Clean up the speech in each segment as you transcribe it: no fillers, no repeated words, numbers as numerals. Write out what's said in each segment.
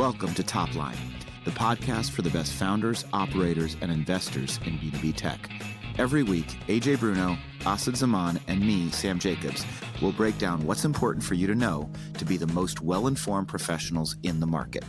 Welcome to Topline, the podcast for the best founders, operators, and investors in B2B tech. Every week, AJ Bruno, Asad Zaman, and me, Sam Jacobs, will break down what's important for you to know to be the most well-informed professionals in the market.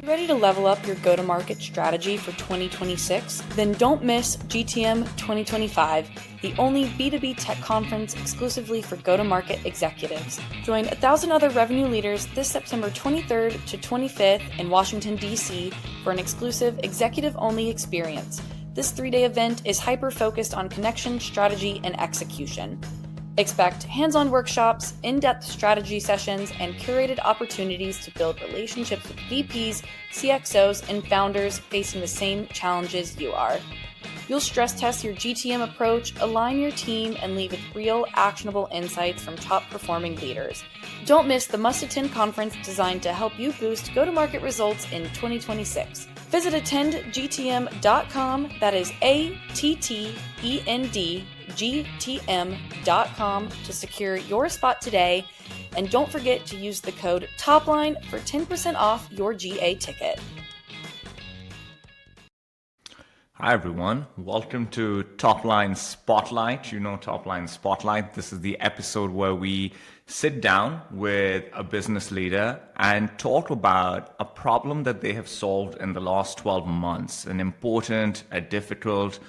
Ready to level up your go-to-market strategy for 2026? Then don't miss GTM 2025, the only B2B tech conference exclusively for go-to-market executives. Join 1,000 other revenue leaders this September 23rd to 25th in Washington, D.C. for an exclusive executive-only experience. This 3-day event is hyper-focused on connection, strategy, and execution. Expect hands-on workshops, in-depth strategy sessions, and curated opportunities to build relationships with VPs, CXOs, and founders facing the same challenges you are. You'll stress test your GTM approach, align your team, and leave with real, actionable insights from top-performing leaders. Don't miss the must-attend conference designed to help you boost go-to-market results in 2026. Visit attendgtm.com, that is ATTENDGTM.com to secure your spot today, and don't forget to use the code TOPLINE for 10% off your GA ticket. Hi everyone, welcome to Topline Spotlight. You know Topline Spotlight. This is the episode where we sit down with a business leader and talk about a problem that they have solved in the last 12 months, an important, a difficult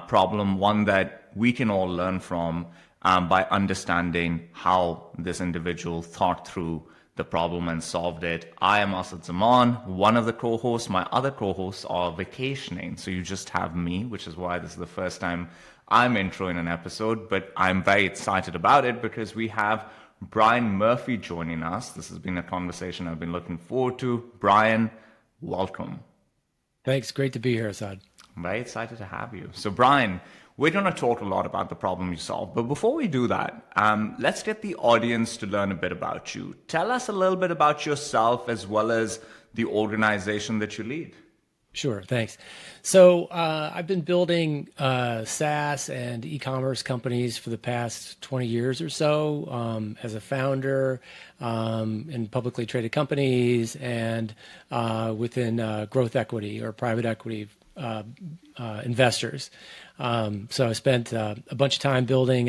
problem, one that we can all learn from by understanding how this individual thought through the problem and solved it. I am Asad Zaman, one of the co-hosts. My other co-hosts are vacationing, so you just have me, which is why this is the first time I'm introing an episode, but I'm very excited about it because we have Bryan Murphy joining us. This has been a conversation I've been looking forward to. Bryan, welcome. Thanks. Great to be here, Asad. I'm very excited to have you. So Bryan, we're going to talk a lot about the problem you solve. But before we do that, let's get the audience to learn a bit about you. Tell us a little bit about yourself as well as the organization that you lead. Sure. Thanks. So I've been building SaaS and e-commerce companies for the past 20 years or so as a founder in publicly traded companies and within growth equity or private equity investors. So I spent a bunch of time building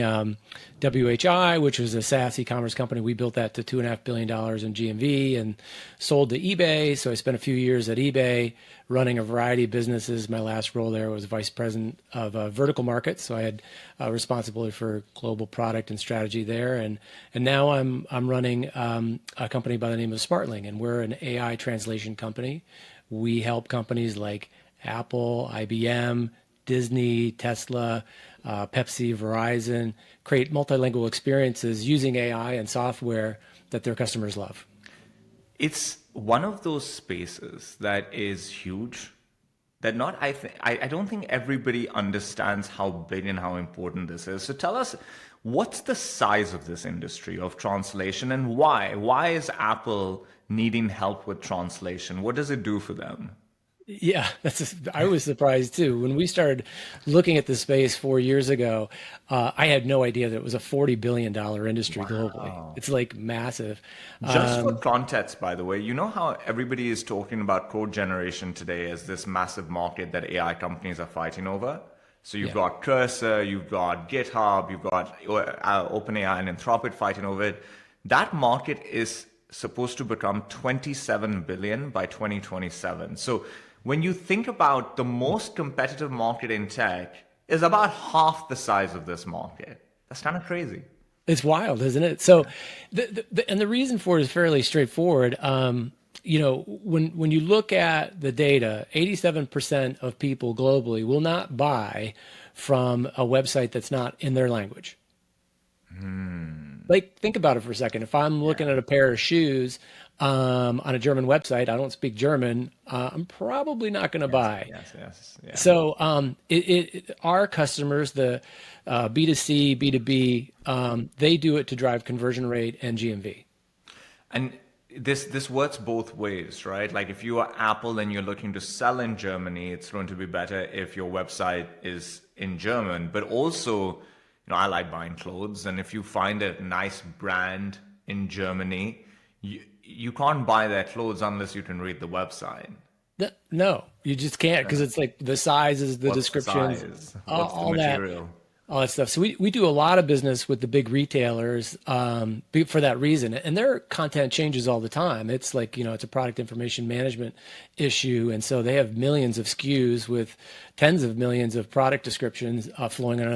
WHI, which was a SaaS e-commerce company. We built that to $2.5 billion in GMV and sold to eBay. So I spent a few years at eBay running a variety of businesses. My last role there was vice president of vertical markets. So I had responsibility for global product and strategy there. And now I'm running a company by the name of Smartling, and we're an AI translation company. We help companies like Apple, IBM, Disney, Tesla, Pepsi, Verizon create multilingual experiences using AI and software that their customers love. It's one of those spaces that is huge. That I don't think everybody understands how big and how important this is. So tell us, what's the size of this industry of translation and why? Why is Apple needing help with translation? What does it do for them? Yeah, I was surprised too. When we started looking at this space 4 years ago, I had no idea that it was a $40 billion industry globally. It's like massive. Just for context, by the way, you know how everybody is talking about code generation today as this massive market that AI companies are fighting over? So you've got Cursor, you've got GitHub, you've got OpenAI and Anthropic fighting over it. That market is supposed to become 27 billion by 2027. So when you think about the most competitive market in tech is about half the size of this market. That's kind of crazy. It's wild, isn't it? So, and the reason for it is fairly straightforward. When you look at the data, 87% of people globally will not buy from a website that's not in their language. Like, think about it for a second. If I'm looking at a pair of shoes on a German website, I don't speak German, I'm probably not going to buy. Yes. So our customers, the B2C, B2B, they do it to drive conversion rate and GMV. And this works both ways, right? Like if you are Apple and you're looking to sell in Germany, it's going to be better if your website is in German. But also, I like buying clothes, and if you find a nice brand in Germany, You can't buy their clothes unless you can read the website. No, you just can't, because it's like the sizes, the What's descriptions, the size? What's the all that. material? All that stuff. So we do a lot of business with the big retailers for that reason. And their content changes all the time. It's like, it's a product information management issue. And so they have millions of SKUs with tens of millions of product descriptions flowing under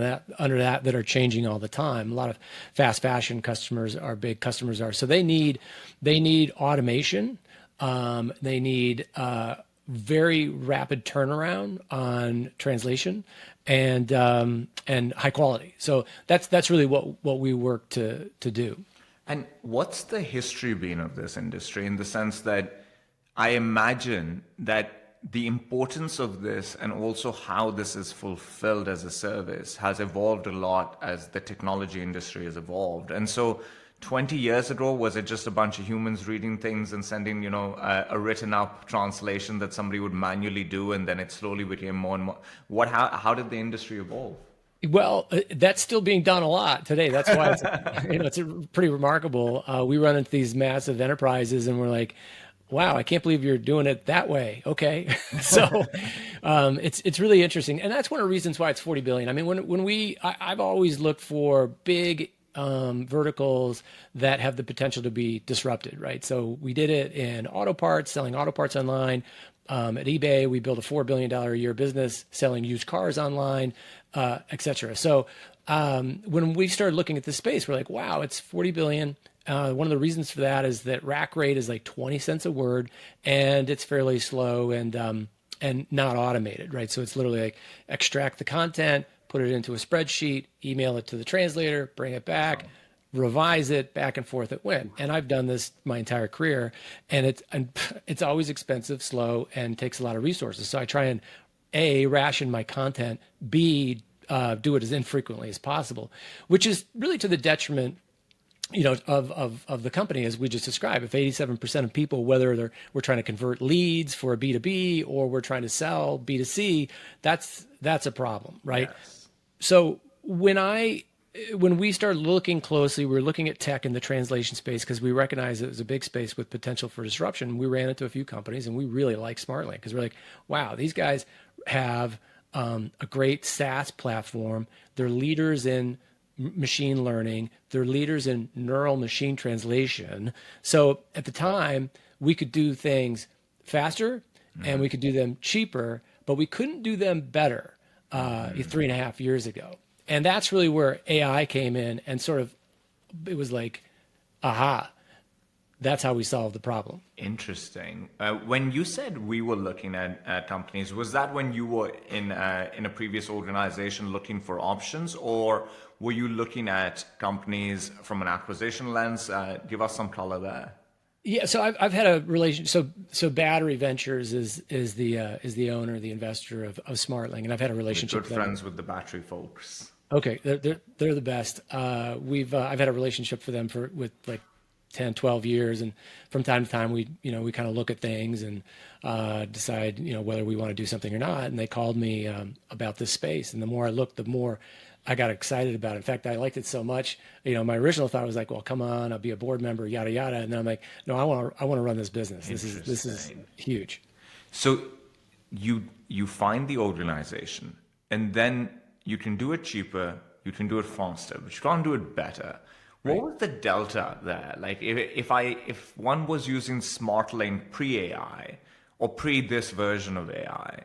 that are changing all the time. A lot of fast fashion customers are big customers are. So they need automation. They need very rapid turnaround on translation and high quality. So that's really what we work to do. And what's the history been of this industry, in the sense that I imagine that the importance of this and also how this is fulfilled as a service has evolved a lot as the technology industry has evolved. And so 20 years ago, was it just a bunch of humans reading things and sending, a written up translation that somebody would manually do, and then it slowly became more and more? How did the industry evolve? Well, that's still being done a lot today. That's why it's pretty remarkable. We run into these massive enterprises and we're like, wow, I can't believe you're doing it that way. Okay. So it's really interesting. And that's one of the reasons why it's 40 billion. I mean, I've always looked for big verticals that have the potential to be disrupted, right? So we did it in auto parts, selling auto parts online. At eBay, we built a $4 billion a year business selling used cars online, et cetera. So when we started looking at this space, we're like, wow, it's 40 billion. One of the reasons for that is that rack rate is like 20 cents a word, and it's fairly slow and not automated, right? So it's literally like extract the content, put it into a spreadsheet, email it to the translator, bring it back, revise it, back and forth it went. And I've done this my entire career, and it's always expensive, slow, and takes a lot of resources. So I try and A, ration my content, B, do it as infrequently as possible, which is really to the detriment of the company, as we just described. If 87% of people, whether we're trying to convert leads for a B2B or we're trying to sell B2C, that's a problem, right? Yes. So when we started looking closely, we were looking at tech in the translation space because we recognized it was a big space with potential for disruption. We ran into a few companies and we really like Smartling because we're like, wow, these guys have a great SaaS platform. They're leaders in machine learning. They're leaders in neural machine translation. So at the time, we could do things faster and we could do them cheaper, but we couldn't do them better 3.5 years ago. And that's really where AI came in and it was like, aha, that's how we solved the problem. Interesting. When you said we were looking at companies, was that when you were in a previous organization looking for options, or were you looking at companies from an acquisition lens? Give us some color there. Yeah, so I've had a relationship. So Battery Ventures is the owner, the investor of Smartling, and I've had a relationship. We're good friends with the Battery folks. Okay, they're the best. I've had a relationship for them with like 10, 12 years. And from time to time, we kind of look at things and decide, whether we want to do something or not. And they called me about this space. And the more I looked, the more I got excited about it. In fact, I liked it so much. My original thought was like, well, come on, I'll be a board member, yada, yada. And then I'm like, no, I want to run this business. This is huge. So you find the organization, and then you can do it cheaper, you can do it faster, but you can't do it better. What was the delta there? Like if one was using Smartling pre-AI or pre this version of AI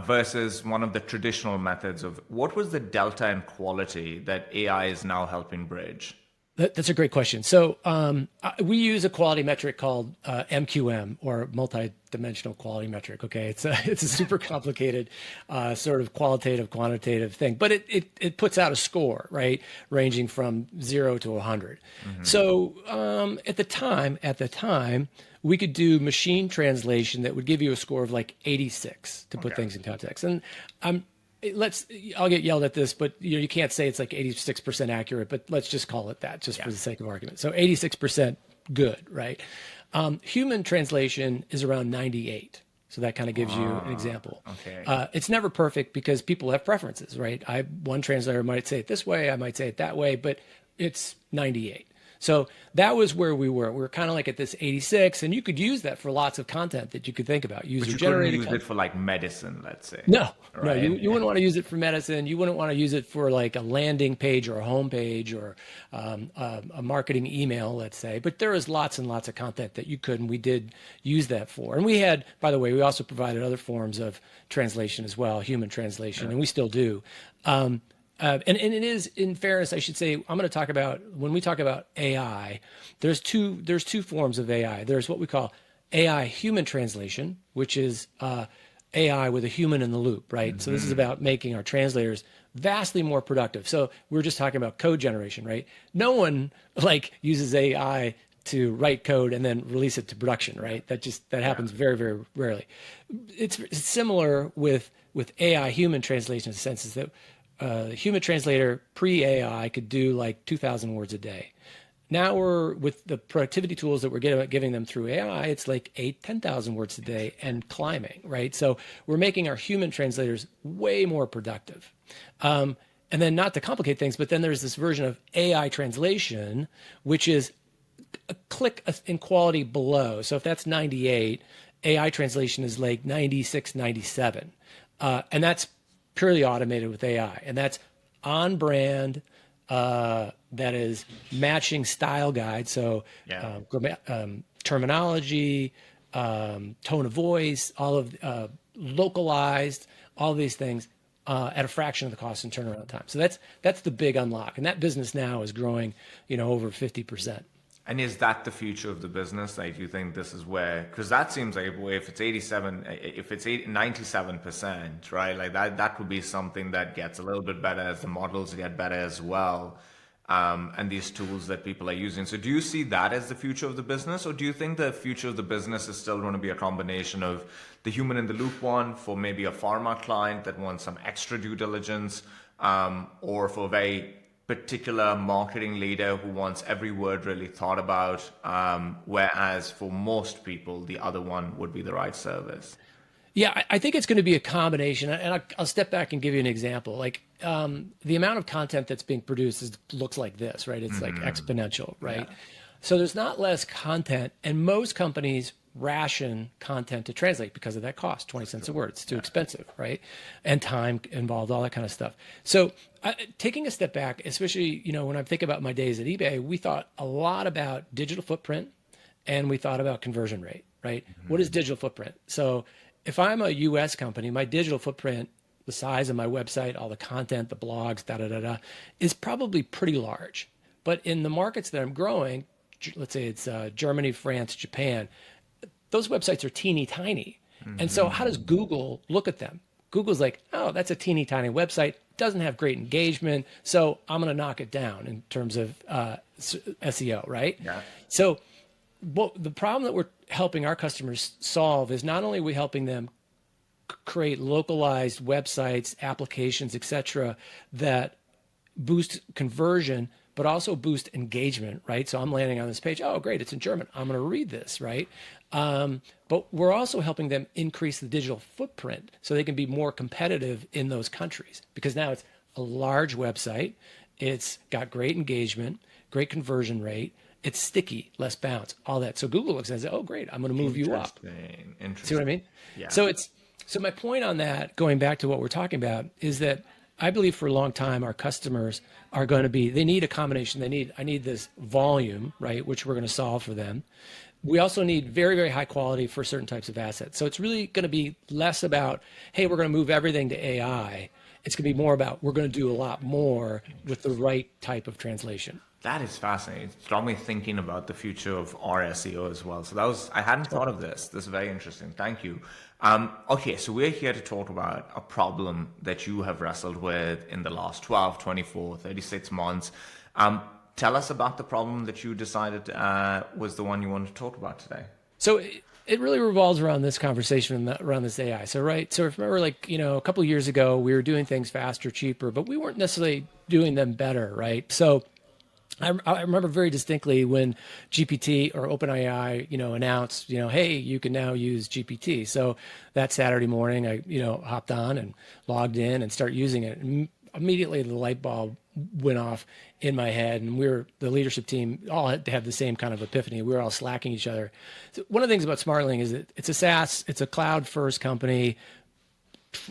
versus one of the traditional methods of, what was the delta in quality that AI is now helping bridge? That's a great question. So we use a quality metric called MQM, or multi-dimensional quality metric. Okay, it's a super complicated sort of qualitative, quantitative thing, but it puts out a score, right, ranging from 0 to 100. Mm-hmm. So at the time, we could do machine translation that would give you a score of like 86 to put things in context. And I'll get yelled at this, but you can't say it's like 86% accurate, but let's just call it that for the sake of argument. So 86% good, right? Human translation is around 98. So that kind of gives you an example. Okay. It's never perfect because people have preferences, right? One translator might say it this way, I might say it that way, but it's 98. So that was where we were. We were kind of like at this 86, and you could use that for lots of content that you could think about. But you couldn't User-generated use content. it for like medicine, let's say. No, no, Right? you wouldn't want to use it for medicine. You wouldn't want to use it for like a landing page or a home page or a marketing email, let's say. But there is lots and lots of content that you could, and we did use that for. And we had, by the way, we also provided other forms of translation as well, human translation, and we still do. And it is, in fairness, I should say, I'm going to talk about, when we talk about AI, there's two forms of AI. There's what we call AI human translation, which is AI with a human in the loop, right? Mm-hmm. So this is about making our translators vastly more productive. So we're just talking about code generation, right? No one like uses AI to write code and then release it to production, right? That happens very, very rarely. It's similar with AI human translation in the sense that human translator pre-AI could do like 2,000 words a day. Now we're with the productivity tools that we're giving them through AI, it's like 10,000 words a day and climbing, right? So we're making our human translators way more productive. And then not to complicate things, but then there's this version of AI translation, which is a click in quality below. So if that's 98, AI translation is like 96, 97. And that's purely automated with AI. And that's on brand, that is matching style guide. So terminology, tone of voice, all of localized, all of these things at a fraction of the cost and turnaround time. So that's the big unlock. And that business now is growing, over 50%. And is that the future of the business? Like, do you think this is where, because that seems like if it's 97%, right? Like that would be something that gets a little bit better as the models get better as well. And these tools that people are using. So do you see that as the future of the business? Or do you think the future of the business is still going to be a combination of the human in the loop one for maybe a pharma client that wants some extra due diligence, or for a very particular marketing leader who wants every word really thought about, whereas for most people, the other one would be the right service? Yeah, I think it's going to be a combination. And I'll step back and give you an example. Like the amount of content that's being produced looks like this, right? It's like exponential, right? Yeah. So there's not less content, and most companies ration content to translate because of that cost, 20 cents a word. It's too expensive, right? And time involved, all that kind of stuff. So taking a step back, especially, when I think about my days at eBay, we thought a lot about digital footprint and we thought about conversion rate, right? Mm-hmm. What is digital footprint? So if I'm a US company, my digital footprint, the size of my website, all the content, the blogs, is probably pretty large. But in the markets that I'm growing, let's say it's Germany, France, Japan, those websites are teeny tiny. Mm-hmm. And so how does Google look at them? Google's like, oh, that's a teeny tiny website, doesn't have great engagement, so I'm going to knock it down in terms of SEO, right? Yeah. So the problem that we're helping our customers solve is not only are we helping them create localized websites, applications, et cetera, that boost conversion, but also boost engagement, right? So I'm landing on this page. Oh, great, it's in German. I'm going to read this, right? But we're also helping them increase the digital footprint so they can be more competitive in those countries, because now it's a large website. It's got great engagement, great conversion rate. It's sticky, less bounce, all that. So Google looks and says, oh, great, I'm going to move you up. Interesting. See what I mean? Yeah. So my point on that, going back to what we're talking about, is that I believe for a long time, our customers are going to they need a combination. I need this volume, right, which we're going to solve for them. We also need very, very high quality for certain types of assets. So it's really going to be less about, hey, we're going to move everything to AI. It's going to be more about, we're going to do a lot more with the right type of translation. That is fascinating. It's got me thinking about the future of our SEO as well. So I hadn't thought of this. This is very interesting. Thank you. Okay, so we're here to talk about a problem that you have wrestled with in the last 12, 24, 36 months. Tell us about the problem that you decided was the one you wanted to talk about today. So it really revolves around this conversation, around this AI. So if remember, a couple of years ago, we were doing things faster, cheaper, but we weren't necessarily doing them better, right? So I remember very distinctly when GPT or OpenAI, announced, hey, you can now use GPT. So that Saturday morning, I, hopped on and logged in and started using it. And immediately the light bulb went off in my head, and the leadership team all had to have the same kind of epiphany. We were all slacking each other. So one of the things about Smartling is that it's a SaaS, it's a cloud first company,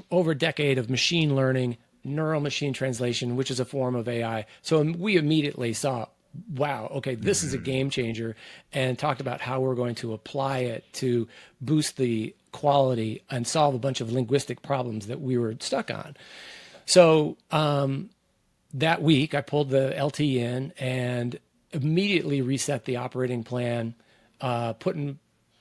over a decade of machine learning, neural machine translation, which is a form of AI. So we immediately saw, wow, okay, this is a game changer, and talked about how we're going to apply it to boost the quality and solve a bunch of linguistic problems that we were stuck on. So that week, I pulled the LT in and immediately reset the operating plan, put in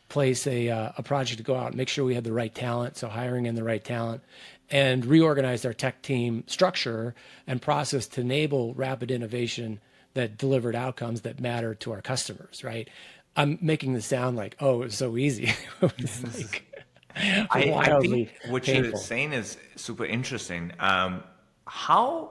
place a project to go out and make sure we had the right talent, so hiring in the right talent, and reorganized our tech team structure and process to enable rapid innovation that delivered outcomes that matter to our customers, right? I'm making this sound like, oh, it was so easy. It was like I wildly think what painful. you're saying is super interesting. How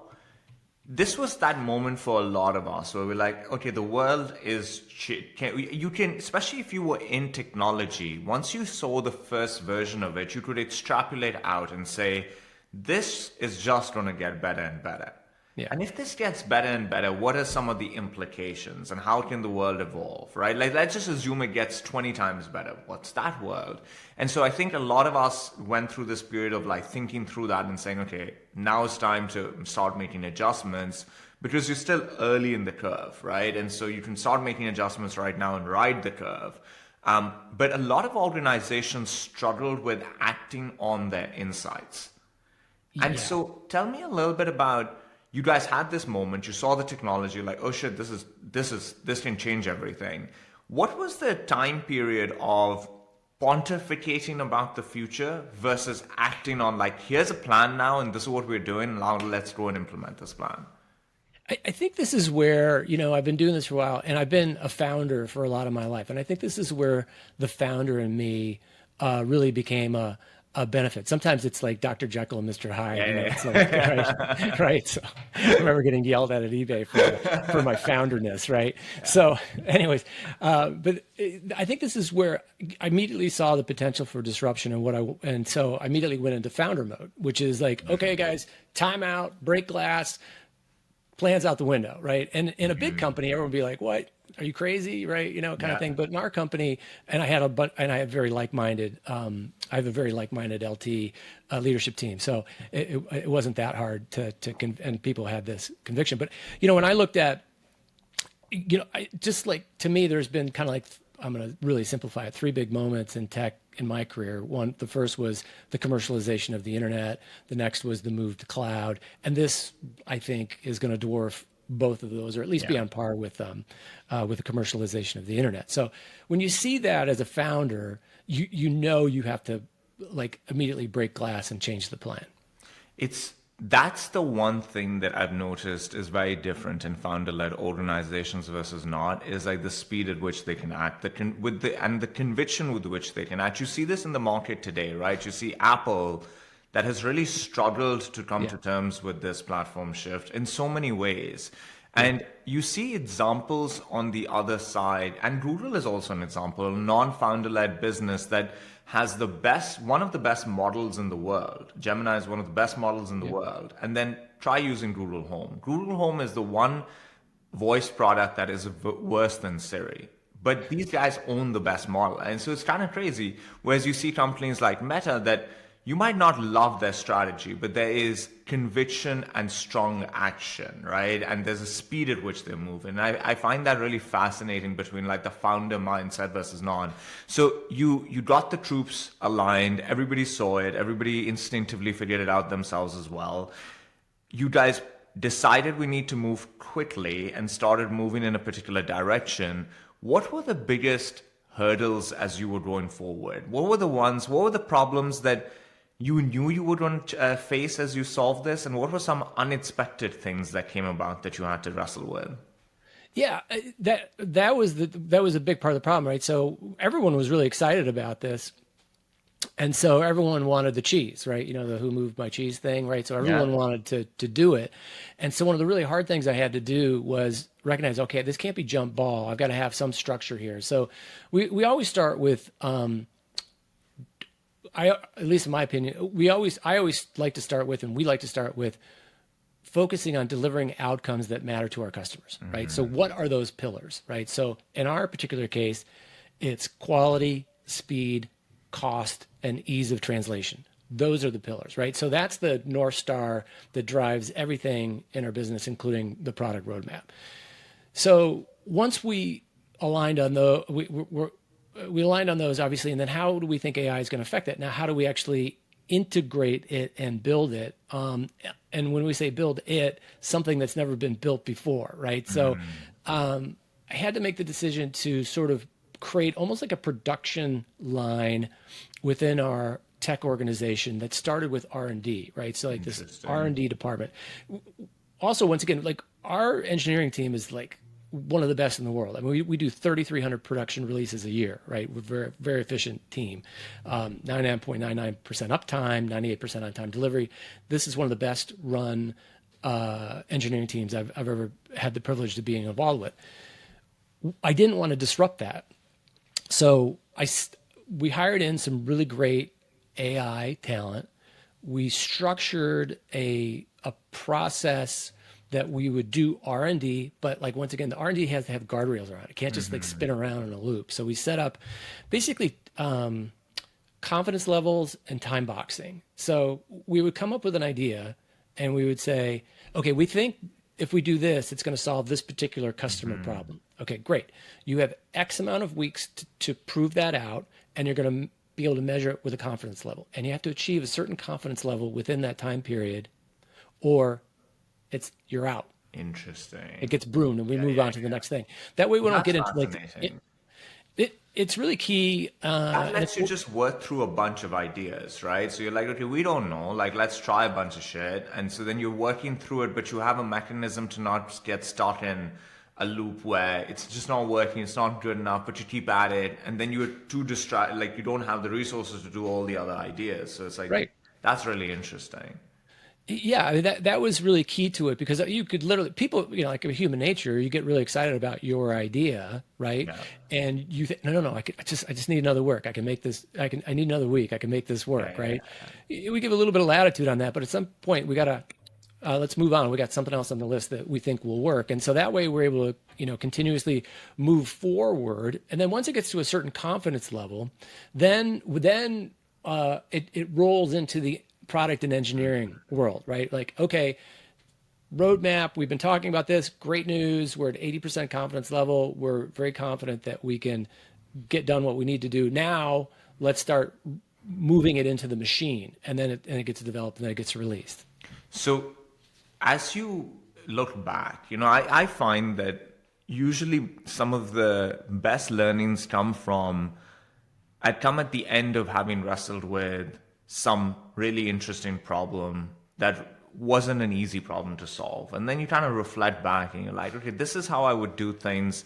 this was that moment for a lot of us where we're like, okay, the world is, you can, especially if you were in technology, once you saw the first version of it, you could extrapolate out and say, this is just going to get better and better. Yeah. And if this gets better and better, what are some of the implications and how can the world evolve, right? Like, let's just assume it gets 20 times better. What's that world? And so I think a lot of us went through this period of like thinking through that and saying, okay, now it's time to start making adjustments because you're still early in the curve, right? And so you can start making adjustments right now and ride the curve. But a lot of organizations struggled with acting on their insights. And so tell me a little bit about, you guys had this moment, you saw the technology, like, oh shit, this can change everything. What was the time period of pontificating about the future versus acting on like, here's a plan now and this is what we're doing, now let's go and implement this plan? I think this is where, I've been doing this for a while, and I've been a founder for a lot of my life. And I think this is where the founder in me really became a benefit. Sometimes it's like Dr. Jekyll and Mr. Hyde. It's like, right. So I remember getting yelled at eBay for my founderness, right? Yeah. So anyways, but I think this is where I immediately saw the potential for disruption and so I immediately went into founder mode, which is like, okay, guys, time out, break glass, plans out the window, right? And in a big company, everyone would be like, what? Are you crazy? Right. Kind of thing. But in our company, and I have a very like-minded LT leadership team. So it wasn't that hard and people had this conviction. But, when I looked at, to me, there's been kind of like, I'm going to really simplify it, 3 big moments in tech in my career. The first was the commercialization of the internet. The next was the move to cloud. And this, I think, is going to dwarf both of those, or at least be on par with the commercialization of the internet. So when you see that as a founder, you have to like immediately break glass and change the plan. That's the one thing that I've noticed is very different in founder-led organizations versus not, is like the speed at which they can act, and the conviction with which they can act. You see this in the market today, right? You see Apple that has really struggled to come to terms with this platform shift in so many ways. And you see examples on the other side, and Google is also an example, a non-founder-led business that has one of the best models in the world. Gemini is one of the best models in the world. And then try using Google Home. Google Home is the one voice product that is worse than Siri. But these guys own the best model. And so it's kind of crazy. Whereas you see companies like Meta that you might not love their strategy, but there is conviction and strong action, right? And there's a speed at which they move. And I find that really fascinating between like the founder mindset versus non. So you got the troops aligned, everybody saw it, everybody instinctively figured it out themselves as well. You guys decided we need to move quickly and started moving in a particular direction. What were the biggest hurdles as you were going forward? What were the problems that you knew you would face as you solved this? And what were some unexpected things that came about that you had to wrestle with? Yeah, that was a big part of the problem, right? So everyone was really excited about this. And so everyone wanted the cheese, right? The who moved my cheese thing, right? So everyone wanted to do it. And so one of the really hard things I had to do was recognize, okay, this can't be jump ball. I've got to have some structure here. So we always start with, at least in my opinion, I always like to start with, and we like to start with, focusing on delivering outcomes that matter to our customers, right? So what are those pillars, right? So in our particular case, it's quality, speed, cost, and ease of translation. Those are the pillars, right? So that's the North Star that drives everything in our business, including the product roadmap. So once we aligned on we aligned on those, obviously, and then how do we think AI is going to affect that? Now, how do we actually integrate it and build it? And when we say build it, something that's never been built before, right? So I had to make the decision to sort of create almost like a production line within our tech organization that started with R&D, right? So like this R&D department. Also, once again, like our engineering team is like one of the best in the world. I mean, we do 3,300 production releases a year, right? We're a very, very efficient team. 99.99% uptime, 98% on-time delivery. This is one of the best run engineering teams I've ever had the privilege of being involved with. I didn't want to disrupt that. So we hired in some really great AI talent. We structured a process that we would do R&D, but like once again, the R&D has to have guardrails around it. It can't just like spin around in a loop. So we set up basically confidence levels and time boxing. So we would come up with an idea and we would say, okay, we think if we do this, it's going to solve this particular customer problem. Okay, great. You have X amount of weeks to prove that out, and you're going to be able to measure it with a confidence level. And you have to achieve a certain confidence level within that time period, or you're out. Interesting. It gets brewed, and we move on to the next thing. That way, we don't get into like it's really key. That lets you just work through a bunch of ideas, right? So you're like, okay, we don't know, like let's try a bunch of shit, and so then you're working through it, but you have a mechanism to not get stuck in a loop where it's just not working, it's not good enough, but you keep at it, and then you're too distracted, like you don't have the resources to do all the other ideas. So it's like, right. That's really interesting. Yeah, I mean, that was really key to it, because you could literally, people, like a human nature, you get really excited about your idea, right? Yeah. And you think, no, I just need another work. I can make this. I need another week. I can make this work, right? Yeah. We give a little bit of latitude on that, but at some point we gotta let's move on. We got something else on the list that we think will work, and so that way we're able to continuously move forward. And then once it gets to a certain confidence level, then it rolls into the product and engineering world, right? Like, okay, roadmap, we've been talking about this, great news. We're at 80% confidence level. We're very confident that we can get done what we need to do. Now let's start moving it into the machine, and then it gets developed, and then it gets released. So as you look back, I find that usually some of the best learnings come at the end of having wrestled with some really interesting problem that wasn't an easy problem to solve. And then you kind of reflect back and you're like, okay, this is how I would do things.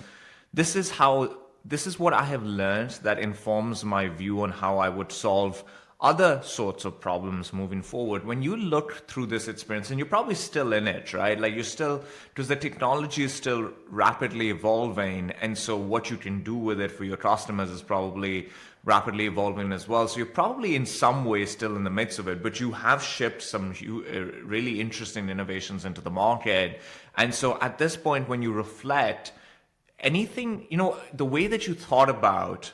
This is what I have learned that informs my view on how I would solve other sorts of problems moving forward. When you look through this experience, and you're probably still in it, right? Like because the technology is still rapidly evolving. And so what you can do with it for your customers is probably rapidly evolving as well. So you're probably in some way still in the midst of it, but you have shipped some really interesting innovations into the market. And so at this point, when you reflect, anything, the way that you thought about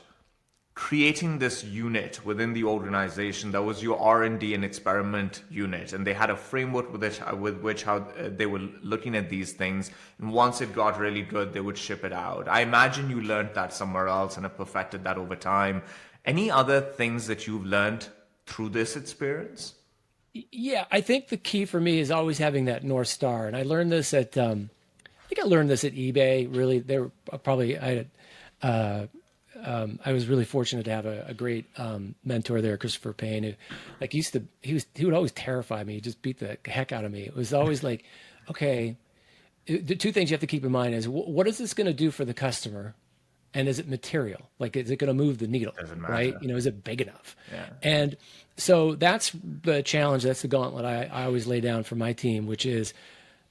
creating this unit within the organization that was your R&D and experiment unit, and they had a framework with which how they were looking at these things, and once it got really good, they would ship it out. I imagine you learned that somewhere else and have perfected that over time. Any other things that you've learned through this experience? Yeah, I think the key for me is always having that North Star, and I learned this at eBay. Really, I was really fortunate to have a great mentor there, Christopher Payne, who he would always terrify me. He just beat the heck out of me. It was always like, okay, the two things you have to keep in mind is what is this going to do for the customer, and is it material? Like, is it going to move the needle? Right? Is it big enough? Yeah. And so that's the challenge. That's the gauntlet I always lay down for my team, which is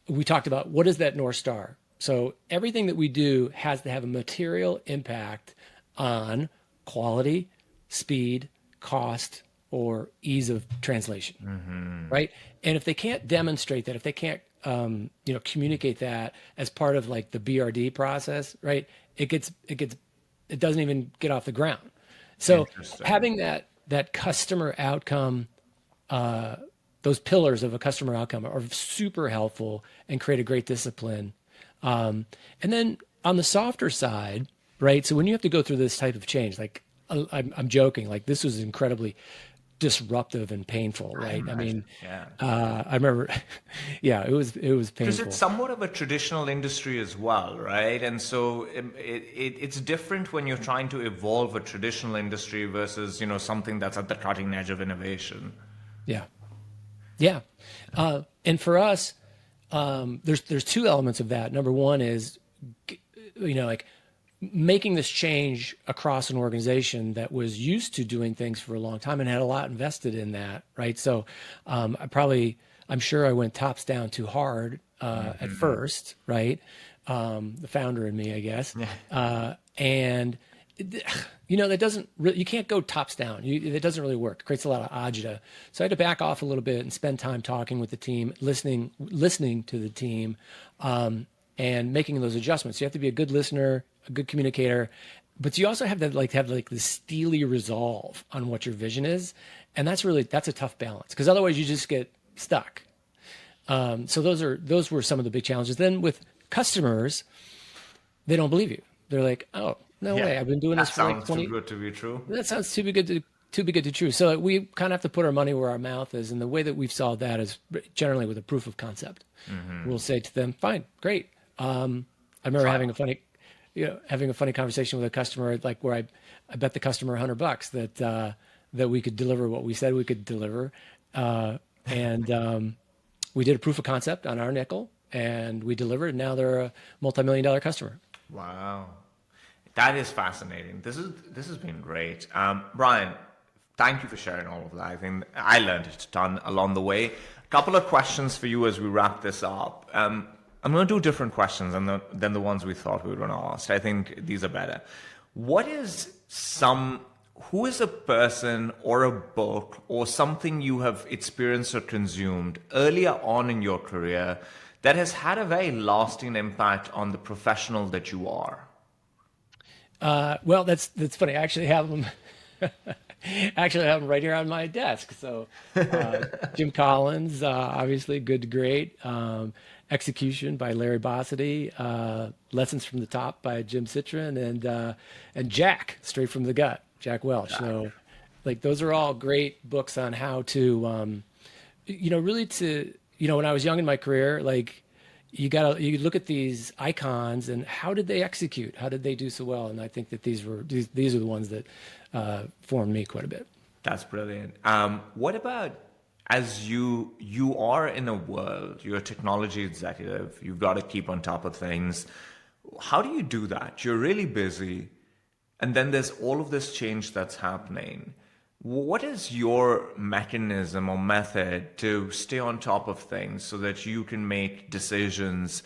we talked about what is that North Star. So everything that we do has to have a material impact on quality, speed, cost, or ease of translation, right? And if they can't demonstrate that, if they can't communicate that as part of like the BRD process, right? It doesn't even get off the ground. So having that customer outcome, those pillars of a customer outcome are super helpful and create a great discipline. And then on the softer side, right? So when you have to go through this type of change, like I'm joking, like this was incredibly disruptive and painful, right? I mean, I remember, it was painful. Because it's somewhat of a traditional industry as well, right? And so it's different when you're trying to evolve a traditional industry versus, something that's at the cutting edge of innovation. Yeah. Yeah. And for us, there's two elements of that. Number one is, like making this change across an organization that was used to doing things for a long time and had a lot invested in that, right? So I'm sure I went tops down too hard at first, right? The founder in me, I guess. And that doesn't really, you can't go tops down. It doesn't really work. It creates a lot of agita. So I had to back off a little bit and spend time talking with the team, listening to the team, and making those adjustments. You have to be a good listener, a good communicator, but you also have to have the steely resolve on what your vision is. And that's a tough balance, because otherwise you just get stuck. So those were some of the big challenges. Then with customers, they don't believe you. They're like, oh, no way. I've been doing this for like 20. That sounds too good to be true. That sounds too good to be true. So we kind of have to put our money where our mouth is. And the way that we've solved that is generally with a proof of concept. We'll say to them, fine, great. I remember having a funny conversation with a customer, like where I bet the customer $100 that we could deliver what we said we could deliver. And we did a proof of concept on our nickel, and we delivered, and now they're a multi-million-dollar customer. Wow. That is fascinating. This has been great. Bryan, thank you for sharing all of that. I think I learned a ton along the way. A couple of questions for you as we wrap this up. I'm going to do different questions than the ones we thought we were going to ask. I think these are better. Who is a person or a book or something you have experienced or consumed earlier on in your career that has had a very lasting impact on the professional that you are? Well, that's funny. I actually have them. Right here on my desk. So, Jim Collins, obviously, Good to Great. Execution by Larry Bossidy. Lessons from the Top by Jim Citron, and Jack, Straight from the Gut, Jack Welch. So, like, those are all great books on how to, really to, when I was young in my career, like, you look at these icons and how did they execute? How did they do so well? And I think that these are the ones that formed me quite a bit. That's brilliant. What about, as you are in a world, you're a technology executive, you've got to keep on top of things. How do you do that? You're really busy, and then there's all of this change that's happening. What is your mechanism or method to stay on top of things so that you can make decisions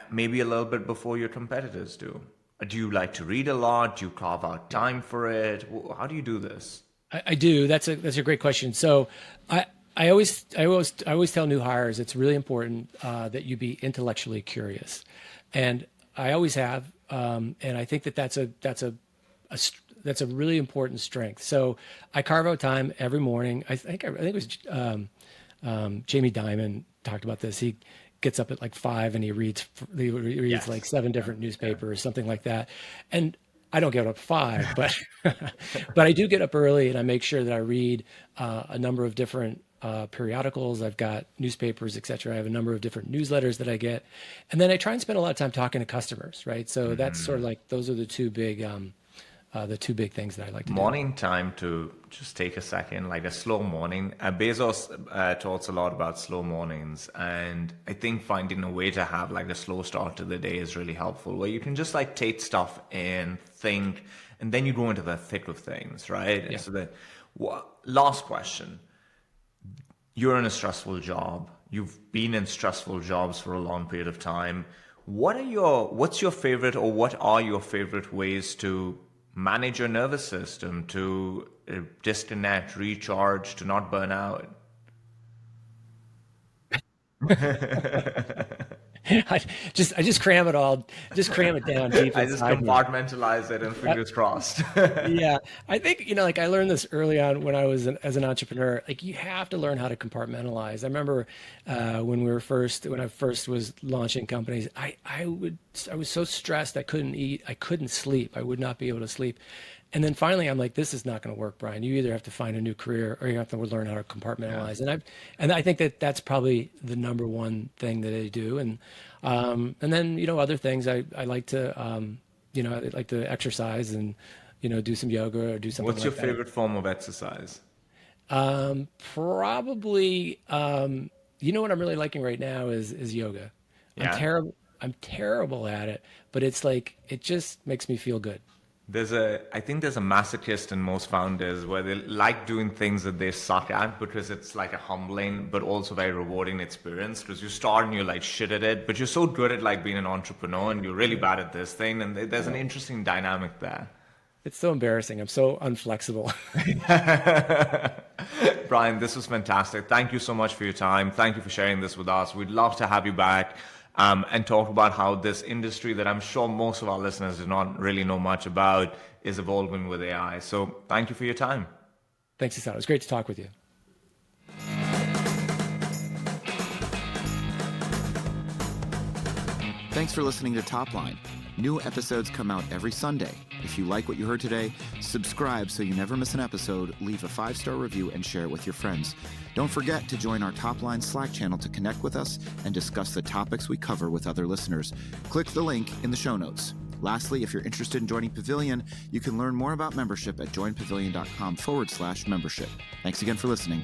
maybe a little bit before your competitors do? Do you like to read a lot? Do you carve out time for it? How do you do this? I do. That's a great question. So I always tell new hires it's really important that you be intellectually curious, and I always have. And I think that's a really important strength. So I carve out time every morning. I think it was Jamie Dimon talked about this. He gets up at like 5 and he reads like 7 different newspapers, something like that. And I don't get up at 5, but but I do get up early, and I make sure that I read a number of different periodicals. I've got newspapers, et cetera. I have a number of different newsletters that I get, and then I try and spend a lot of time talking to customers. Right, so that's sort of like those are the two big things that I like to do. Morning time, to just take a second, like a slow morning. Bezos talks a lot about slow mornings, and I think finding a way to have like a slow start to the day is really helpful, where you can just like take stuff in, think, and then you go into the thick of things, right? Yeah. So last question. You're in a stressful job. You've been in stressful jobs for a long period of time. What's your favorite, or what are your favorite ways to manage your nervous system, to disconnect, recharge, to not burn out? I just cram it all, just cram it down deep I just inside me. compartmentalize it and fingers crossed. Yeah, I think, like I learned this early on when I was as an entrepreneur. Like you have to learn how to compartmentalize. I remember when I first was launching companies, I was so stressed I couldn't eat, I couldn't sleep, I would not be able to sleep. And then finally, I'm like, this is not going to work, Bryan. You either have to find a new career or you have to learn how to compartmentalize. Yeah. And I think that's probably the number one thing that I do. And then other things I like to I like to exercise and do some yoga or do something. What's your favorite form of exercise? Probably what I'm really liking right now is yoga. Yeah. I'm terrible at it, but it's like it just makes me feel good. I think there's a masochist in most founders where they like doing things that they suck at because it's like a humbling but also very rewarding experience, because you start and you're like shit at it, but you're so good at like being an entrepreneur and you're really bad at this thing, and there's an interesting dynamic there. It's so embarrassing. I'm so unflexible. Bryan, this was fantastic. Thank you so much for your time. Thank you for sharing this with us. We'd love to have you back. And talk about how this industry that I'm sure most of our listeners do not really know much about is evolving with AI. So thank you for your time. Thanks, Asad. It was great to talk with you. Thanks for listening to Topline. New episodes come out every Sunday. If you like what you heard today, subscribe so you never miss an episode, leave a 5-star review, and share it with your friends. Don't forget to join our Topline Slack channel to connect with us and discuss the topics we cover with other listeners. Click the link in the show notes. Lastly, if you're interested in joining Pavilion, you can learn more about membership at joinpavilion.com/membership. Thanks again for listening.